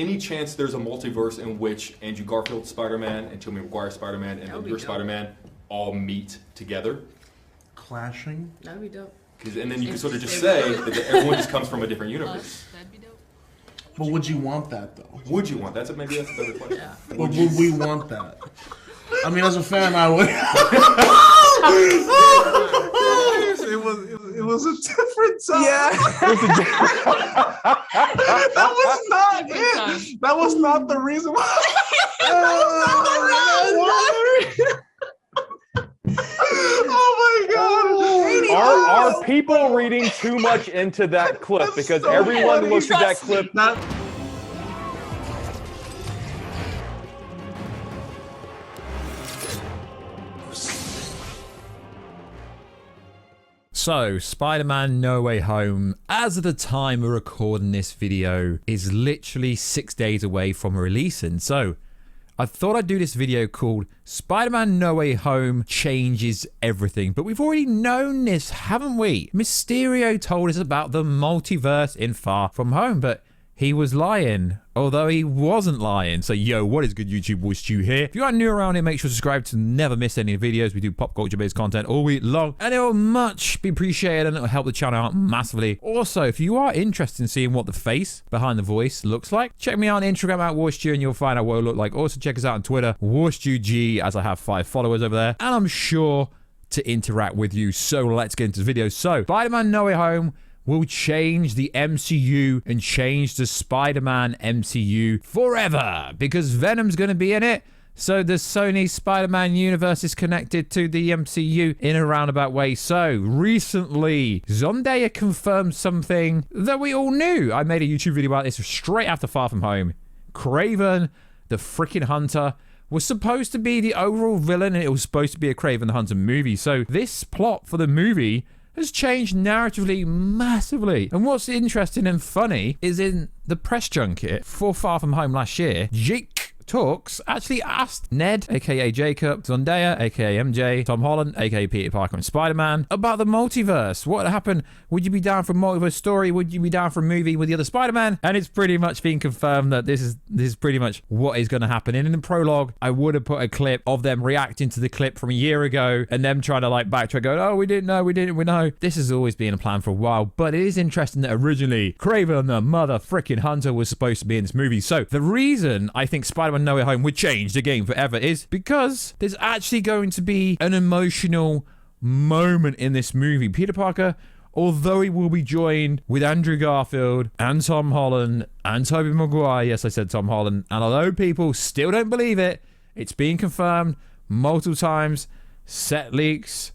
Any chance there's a multiverse in which Andrew Garfield Spider-Man and Tobey Maguire Spider-Man and then your Spider-Man all meet together? Clashing? That'd be dope. And then you can sort of just say that everyone just comes from a different universe. That'd be dope. But would you want that, though? Would you want that? Maybe that's a better question. Yeah. But would we want that? I mean, as a fan, I would. It was a different time. Yeah. That was not it. That was not the reason why. Oh my God. Are people reading too much into that clip? Because so everyone funny. looks at that clip. So, Spider-Man No Way Home, as of the time we're recording this video, is literally 6 days away from releasing. So, I thought I'd do this video called Spider-Man No Way Home Changes Everything. But we've already known this, haven't we? Mysterio told us about the multiverse in Far From Home, but he was lying, although he wasn't lying. So, yo, what is good, YouTube? Voice Stu here. If you are new around here, make sure to subscribe to never miss any videos. We do pop culture-based content all week long, and it will much be appreciated, and it will help the channel out massively. Also, if you are interested in seeing what the face behind the voice looks like, check me out on Instagram at WarStew, and you'll find out what it look like. Also, check us out on Twitter, WarStewG, as I have 5 followers over there, and I'm sure to interact with you. So, let's get into the video. So, Spider-Man No Way Home will change the MCU and change the Spider-Man MCU forever, because Venom's going to be in it. So the Sony Spider-Man universe is connected to the MCU in a roundabout way. So recently, Zendaya confirmed something that we all knew. I made a YouTube video about this straight after Far From Home. Kraven, the freaking Hunter, was supposed to be the overall villain, and it was supposed to be a Kraven the Hunter movie. So this plot for the movie has changed narratively massively. And what's interesting and funny is in the press junket for Far From Home last year, Jake Talks actually asked Ned, aka Jacob, Zendaya, aka MJ, Tom Holland, aka Peter Parker and Spider-Man, about the multiverse. What happened? Would you be down for a multiverse story? Would you be down for a movie with the other Spider-Man? And it's pretty much been confirmed that this is pretty much what is going to happen. And in the prologue, I would have put a clip of them reacting to the clip from a year ago and them trying to like backtrack, going, oh, we didn't know, we know. This has always been a plan for a while, but it is interesting that originally Kraven the mother freaking Hunter was supposed to be in this movie. So the reason I think Spider-Man No Way Home would change the game forever is because there's actually going to be an emotional moment in this movie. Peter Parker, although he will be joined with Andrew Garfield and Tom Holland and Tobey Maguire, yes, I said Tom Holland, and although people still don't believe it, it's been confirmed multiple times. Set leaks,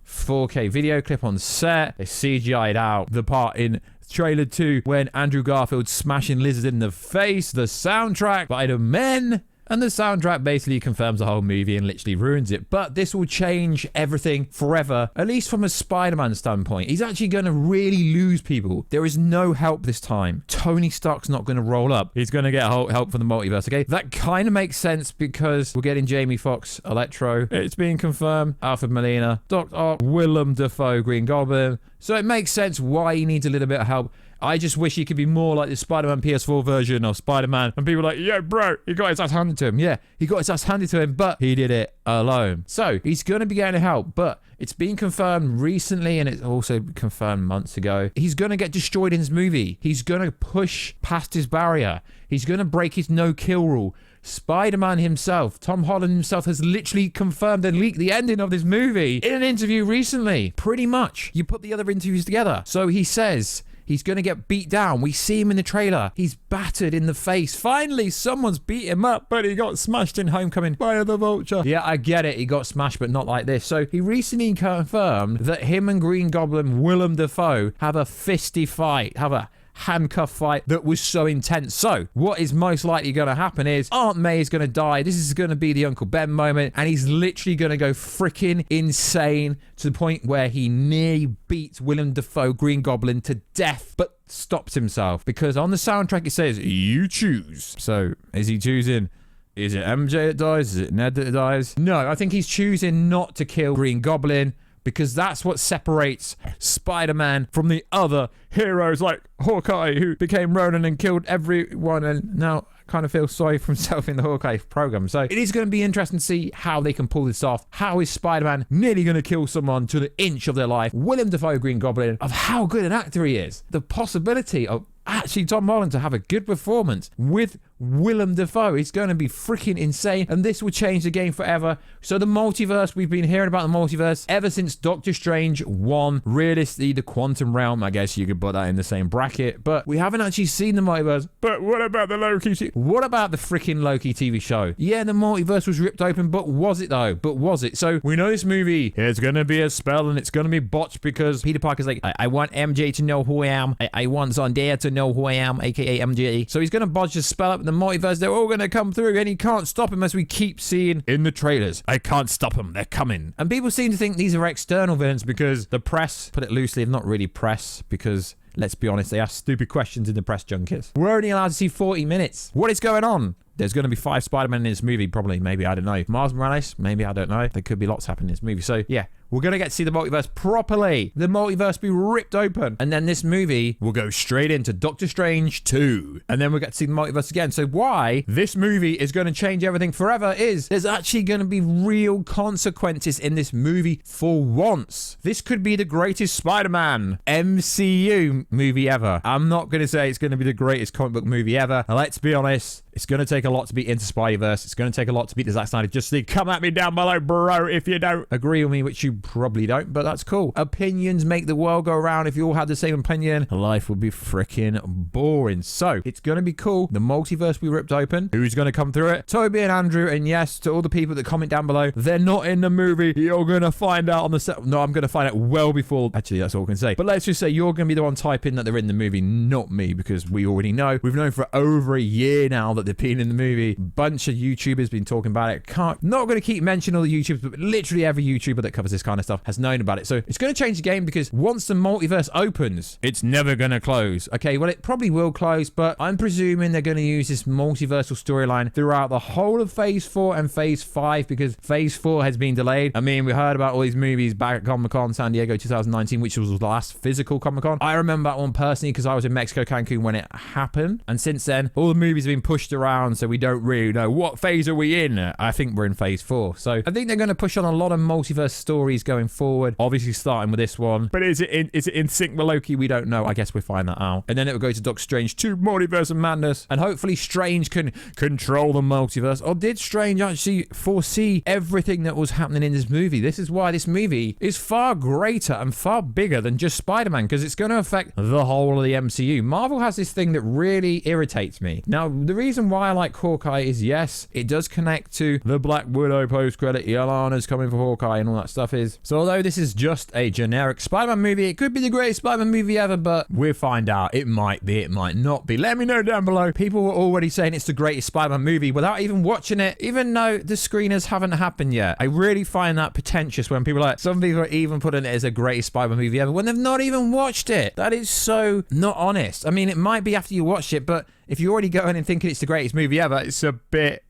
4K video clip on set, they CGI'd out the part in trailer 2 when Andrew Garfield smashing lizards in the face, the soundtrack, Spider-Man. And the soundtrack basically confirms the whole movie and literally ruins it. But this will change everything forever, at least from a Spider-Man standpoint. He's actually going to really lose people. There is no help this time. Tony Stark's not going to roll up. He's going to get help from the multiverse, okay? That kind of makes sense because we're getting Jamie Foxx, Electro. It's being confirmed. Alfred Molina, Dr. Ock, Willem Dafoe, Green Goblin. So it makes sense why he needs a little bit of help. I just wish he could be more like the Spider-Man PS4 version of Spider-Man. And people are like, yeah, bro, he got his ass handed to him. Yeah, he got his ass handed to him, but he did it alone. So he's going to be getting help, but it's been confirmed recently, and it's also confirmed months ago. He's going to get destroyed in his movie. He's going to push past his barrier. He's going to break his no-kill rule. Spider-Man himself, Tom Holland himself, has literally confirmed and leaked the ending of this movie in an interview recently. Pretty much. You put the other interviews together. So he says he's going to get beat down. We see him in the trailer. He's battered in the face. Finally, someone's beat him up, but he got smashed in Homecoming by the Vulture. Yeah, I get it. He got smashed, but not like this. So he recently confirmed that him and Green Goblin Willem Dafoe have a fisty fight, have a handcuff fight that was so intense. So what is most likely going to happen is Aunt May is going to die. This is going to be the Uncle Ben moment, and he's literally going to go freaking insane to the point where he nearly beats Willem Dafoe Green Goblin to death, but stops himself because on the soundtrack it says you choose. So is he choosing? Is it MJ that dies? Is it Ned that dies? No, I think he's choosing not to kill Green Goblin, because that's what separates Spider-Man from the other heroes like Hawkeye, who became Ronin and killed everyone and now kind of feels sorry for himself in the Hawkeye program. So it is going to be interesting to see how they can pull this off. How is Spider-Man nearly going to kill someone to the inch of their life? Willem Dafoe, Green Goblin, of how good an actor he is. The possibility of actually Tom Holland to have a good performance with Willem Dafoe is going to be freaking insane, and this will change the game forever. So the multiverse, we've been hearing about the multiverse ever since Doctor Strange 1. Realistically, the quantum realm, I guess you could put that in the same bracket, but we haven't actually seen the multiverse. But what about the Loki? What about the freaking Loki TV show? Yeah, the multiverse was ripped open, but was it though? But was it? So we know this movie is going to be a spell, and it's going to be botched because Peter Parker's like, I want MJ to know who I am. I want Zendaya to know who I am, aka MJ. So he's going to botch the spell up in the multiverse. They're all going to come through, and he can't stop him, as we keep seeing in the trailers. I can't stop them. They're coming. And people seem to think these are external villains because the press, put it loosely, not really press, because let's be honest, they ask stupid questions in the press junkets. We're only allowed to see 40 minutes. What is going on? There's going to be 5 Spider-Man in this movie, probably, maybe, I don't know. Miles Morales, maybe, I don't know. There could be lots happening in this movie. So, yeah, we're going to get to see the multiverse properly. The multiverse be ripped open. And then this movie will go straight into Doctor Strange 2. And then we'll get to see the multiverse again. So why this movie is going to change everything forever is there's actually going to be real consequences in this movie for once. This could be the greatest Spider-Man MCU movie ever. I'm not going to say it's going to be the greatest comic book movie ever. And let's be honest, it's going to take a lot to beat into Spider-Verse. It's going to take a lot to beat the Zack Snyder Justice League. Come at me down below, bro, if you don't agree with me, which you probably don't, but that's cool. Opinions make the world go round. If you all had the same opinion, life would be freaking boring. So it's going to be cool. The multiverse we ripped open. Who's going to come through it? Tobey and Andrew. And yes, to all the people that comment down below, they're not in the movie. You're going to find out on the set. No, I'm going to find out well before. Actually, that's all I can say. But let's just say you're going to be the one typing that they're in the movie, not me, because we already know. We've known for over a year now that they've been in the movie. Bunch of YouTubers been talking about it. Not going to keep mentioning all the YouTubers, but literally every YouTuber that covers this kind of stuff has known about it. So it's going to change the game because once the multiverse opens, it's never going to close. Okay, well, it probably will close, but I'm presuming they're going to use this multiversal storyline throughout the whole of Phase 4 and Phase 5 because Phase 4 has been delayed. I mean, we heard about all these movies back at Comic-Con San Diego 2019, which was the last physical Comic-Con. I remember that one personally because I was in Mexico, Cancun when it happened. And since then, all the movies have been pushed around, so we don't really know what phase are we in. I think we're in Phase 4. So I think they're going to push on a lot of multiverse stories going forward. Obviously starting with this one. But is it in sync with Loki? We don't know. I guess we'll find that out. And then it will go to Doctor Strange 2, Multiverse of Madness. And hopefully Strange can control the multiverse. Or did Strange actually foresee everything that was happening in this movie? This is why this movie is far greater and far bigger than just Spider-Man, because it's going to affect the whole of the MCU. Marvel has this thing that really irritates me. Now, the reason why I like Hawkeye is, yes, it does connect to the Black Widow post-credit. Yelana's coming for Hawkeye and all that stuff is. So although this is just a generic Spider-Man movie, it could be the greatest Spider-Man movie ever, but we'll find out. It might be, it might not be. Let me know down below. People were already saying it's the greatest Spider-Man movie without even watching it, even though the screeners haven't happened yet. I really find that pretentious when people are like, some people are even putting it as the greatest Spider-Man movie ever when they've not even watched it. That is so not honest. I mean, it might be after you watched it, but if you're already going and thinking it's the greatest movie ever, it's a bit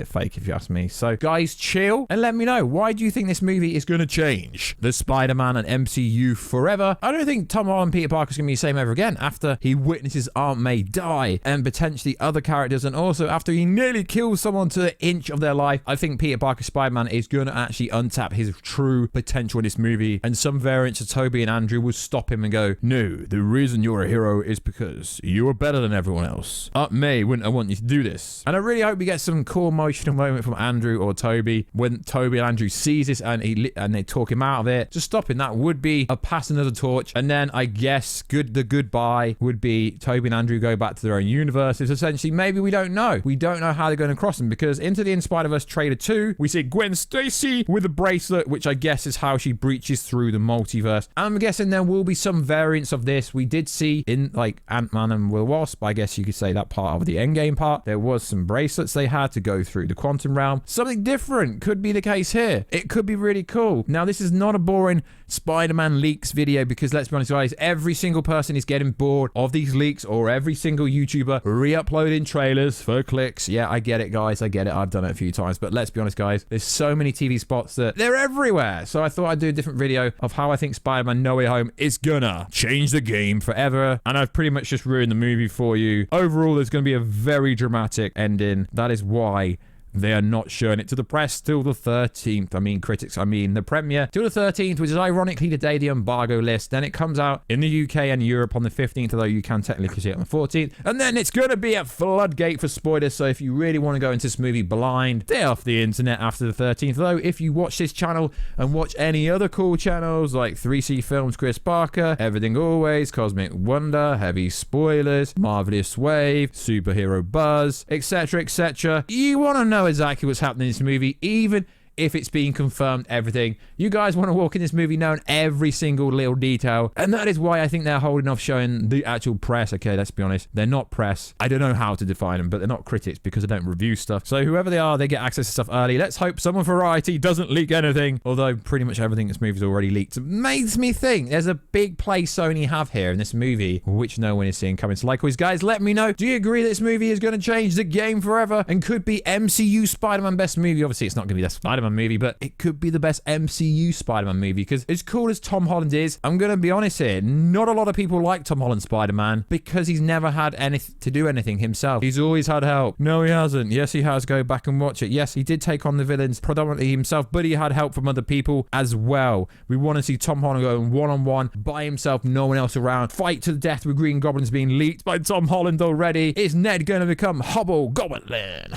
fake if you ask me. So guys, chill and let me know, why do you think this movie is going to change the Spider-Man and MCU forever? I don't think Tom Holland and Peter Parker's going to be the same ever again after he witnesses Aunt May die and potentially other characters, and also after he nearly kills someone to the inch of their life. I think Peter Parker Spider-Man is going to actually untap his true potential in this movie, and some variants of Tobey and Andrew will stop him and go, no, the reason you're a hero is because you are better than everyone else. Aunt May wouldn't want you to do this. And I really hope we get some cool emotional moment from Andrew or Tobey when Tobey and Andrew sees this and they talk him out of it. Just stopping that would be a passing of the torch. And then I guess the goodbye would be Tobey and Andrew go back to their own universes. Essentially, maybe we don't know. We don't know how they're going to cross them, because into the Spider-Verse trailer 2, we see Gwen Stacy with a bracelet, which I guess is how she breaches through the multiverse. I'm guessing there will be some variants of this. We did see in like Ant-Man and Will Wasp, I guess you could say that part of the Endgame part, there was some bracelets they had to go through the quantum realm. Something different could be the case here. It could be really cool. Now, this is not a boring Spider-Man leaks video because, let's be honest, guys, every single person is getting bored of these leaks, or every single YouTuber re-uploading trailers for clicks. Yeah, I get it, guys. I get it. I've done it a few times, but let's be honest, guys, there's so many TV spots that they're everywhere. So I thought I'd do a different video of how I think Spider-Man No Way Home is gonna change the game forever. And I've pretty much just ruined the movie for you. Overall, there's going to be a very dramatic ending. That is why they are not showing it to the press till the 13th. I mean, critics, I mean, the premiere till the 13th, which is ironically the day the embargo list. Then it comes out in the UK and Europe on the 15th, although you can technically see it on the 14th. And then it's going to be a floodgate for spoilers. So if you really want to go into this movie blind, stay off the internet after the 13th. Though, if you watch this channel and watch any other cool channels like 3C Films, Chris Parker, Everything Always, Cosmic Wonder, Heavy Spoilers, Marvelous Wave, Superhero Buzz, etc., you want to know exactly what's happening in this movie, even if it's being confirmed everything. You guys want to walk in this movie knowing every single little detail, and that is why I think they're holding off showing the actual press. Okay, let's be honest, they're not press. I don't know how to define them, but they're not critics because they don't review stuff. So whoever they are, they get access to stuff early. Let's hope someone Variety doesn't leak anything, although pretty much everything in this movie is already leaked. It makes me think there's a big play Sony have here in this movie, which no one is seeing coming. So like always, guys, let me know, do you agree that this movie is going to change the game forever and could be MCU Spider-Man best movie? Obviously, it's not going to be the Spider-Man movie, but it could be the best MCU Spider-Man movie, because as cool as Tom Holland is, I'm going to be honest here, not a lot of people like Tom Holland Spider-Man because he's never had anything to do anything himself. He's always had help. No, he hasn't. Yes, he has. Go back and watch it. Yes, he did take on the villains predominantly himself, but he had help from other people as well. We want to see Tom Holland going one-on-one by himself, no one else around, fight to the death with Green Goblin's being leaked by Tom Holland already. Is Ned going to become Hobgoblin?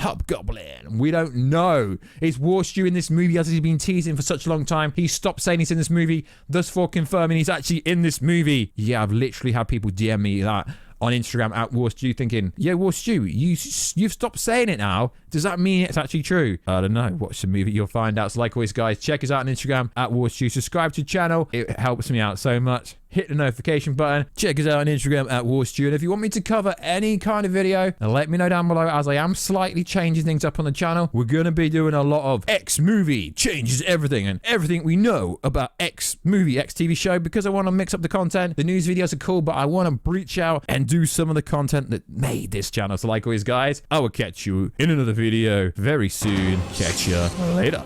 We don't know. Is War Stew in this movie as he's been teasing for such a long time? He stopped saying he's in this movie, thus for confirming he's actually in this movie. Yeah, I've literally had people DM me that on Instagram at War Stew, thinking, yeah, War Stew, you've stopped saying it now. Does that mean it's actually true? I don't know. Watch the movie, you'll find out. So like always, guys, check us out on Instagram at War Stew. Subscribe to the channel. It helps me out so much. Hit the notification button. Check us out on Instagram at War Stew. And if you want me to cover any kind of video, let me know down below, as I am slightly changing things up on the channel. We're going to be doing a lot of X movie changes everything and everything we know about X movie, X TV show, because I want to mix up the content. The news videos are cool, but I want to breach out and do some of the content that made this channel. So like always, guys, I will catch you in another video very soon. Catch ya later.